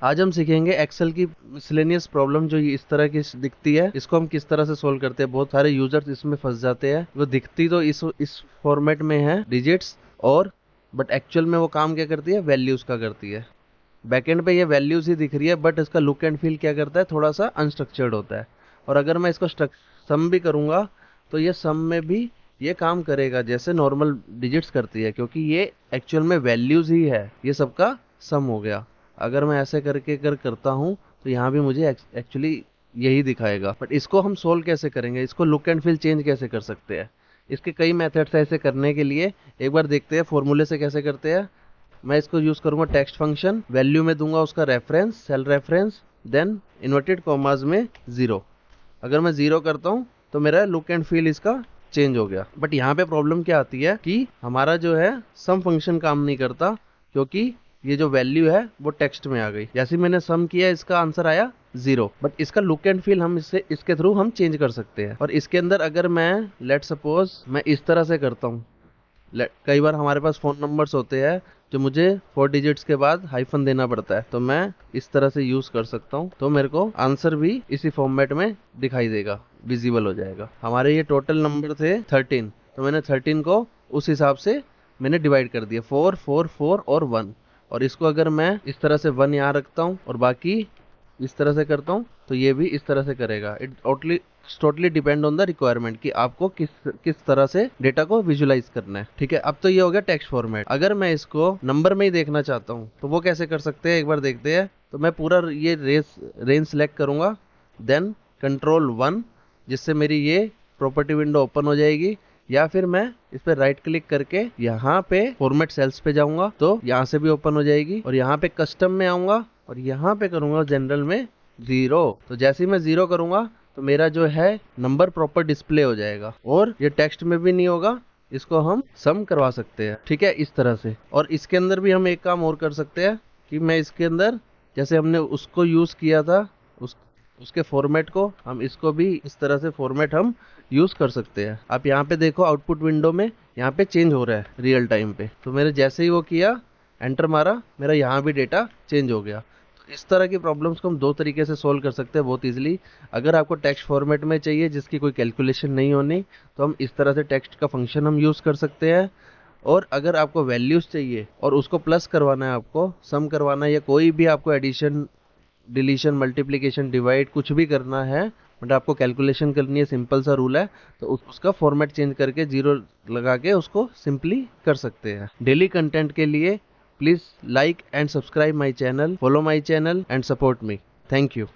आज हम सीखेंगे एक्सेल की मिसलेनियस प्रॉब्लम जो इस तरह की दिखती है, इसको हम किस तरह से सोल्व करते हैं। बहुत सारे यूजर्स इसमें फंस जाते हैं। वो दिखती तो इस फॉर्मेट में है डिजिट्स, और बट एक्चुअल में वो काम क्या करती है, वैल्यूज का करती है। बैकएंड पे ये वैल्यूज ही दिख रही है, बट इसका लुक एंड फील क्या करता है, थोड़ा सा अनस्ट्रक्चर्ड होता है। और अगर मैं इसको सम भी करूंगा तो ये सम में भी ये काम करेगा जैसे नॉर्मल डिजिट्स करती है, क्योंकि ये एक्चुअल में वैल्यूज ही है। ये सबका सम हो गया। अगर मैं ऐसे करके करता हूँ तो यहाँ भी मुझे एक्चुअली यही दिखाएगा। बट इसको हम सोल्व कैसे करेंगे, इसको लुक एंड फील चेंज कैसे कर सकते हैं। इसके कई मेथड्स है ऐसे करने के लिए। एक बार देखते हैं फॉर्मूले से कैसे करते हैं। मैं इसको यूज करूंगा टेक्स्ट फंक्शन, वैल्यू में दूंगा उसका reference, cell reference, then inverted commas में 0। अगर मैं 0 करता हूँ तो मेरा लुक एंड फील इसका चेंज हो गया। बट यहाँ पे प्रॉब्लम क्या आती है कि हमारा जो है सम फंक्शन काम नहीं करता, क्योंकि ये जो वैल्यू है वो टेक्स्ट में आ गई। जैसे मैंने सम किया इसका आंसर आया 0। बट इसका लुक एंड फील हम इसके थ्रू हम चेंज कर सकते हैं। और इसके अंदर अगर मैं लेट सपोज मैं इस तरह से करता हूँ, कई बार हमारे पास फोन नंबर्स होते हैं जो मुझे 4 डिजिट्स के बाद हाइफन देना पड़ता है, तो मैं इस तरह से यूज कर सकता हूँ। तो मेरे को आंसर भी इसी फॉर्मेट में दिखाई देगा, विजिबल हो जाएगा। हमारे ये टोटल नंबर थे 13, तो मैंने 13 को उस हिसाब से मैंने डिवाइड कर दिया, 4 4 4 और 1। और इसको अगर मैं इस तरह से 1 यहाँ रखता हूँ और बाकी इस तरह से करता हूँ तो ये भी इस तरह से करेगा। It totally depend on the requirement कि आपको किस किस तरह से डेटा को विजुलाइज करना है। ठीक है, अब तो ये हो गया टेक्स्ट फॉर्मेट। अगर मैं इसको नंबर में ही देखना चाहता हूँ तो वो कैसे कर सकते हैं, एक बार देखते हैं। तो मैं पूरा ये रेंज सेलेक्ट करूंगा, देन Ctrl+1, जिससे मेरी ये प्रॉपर्टी विंडो ओपन हो जाएगी। या फिर मैं इस पे राइट क्लिक करके यहाँ पे फॉर्मेट सेल्स पे जाऊंगा तो यहाँ से भी ओपन हो जाएगी। और यहाँ पे कस्टम में आऊंगा और यहाँ पे करूंगा जनरल में 0। तो जैसे ही मैं 0 करूंगा तो मेरा जो है नंबर प्रॉपर डिस्प्ले हो जाएगा, और ये टेक्स्ट में भी नहीं होगा। इसको हम सम करवा सकते हैं, ठीक है, इस तरह से। और इसके अंदर भी हम एक काम और कर सकते हैं कि मैं इसके अंदर जैसे हमने उसको यूज किया था उसके फॉर्मेट को, हम इसको भी इस तरह से फॉर्मेट हम यूज कर सकते हैं। आप यहाँ पे देखो आउटपुट विंडो में यहाँ पे चेंज हो रहा है रियल टाइम पे। तो मेरे जैसे ही वो किया, एंटर मारा, मेरा यहाँ भी डेटा चेंज हो गया। तो इस तरह की प्रॉब्लम्स को हम 2 तरीके से सोल्व कर सकते हैं बहुत इजीली। अगर आपको टेक्स्ट फॉर्मेट में चाहिए जिसकी कोई कैलकुलेशन नहीं होनी, तो हम इस तरह से टेक्स्ट का फंक्शन हम यूज कर सकते हैं। और अगर आपको वैल्यूज चाहिए और उसको प्लस करवाना है, आपको सम करवाना है, या कोई भी आपको एडिशन डिलीशन मल्टीप्लिकेशन डिवाइड कुछ भी करना है, बट आपको कैलकुलेशन करनी है, सिंपल सा रूल है, तो उसका फॉर्मेट चेंज करके 0 लगा के उसको सिंपली कर सकते हैं। डेली कंटेंट के लिए please like and subscribe my channel, follow my channel and support me. Thank you.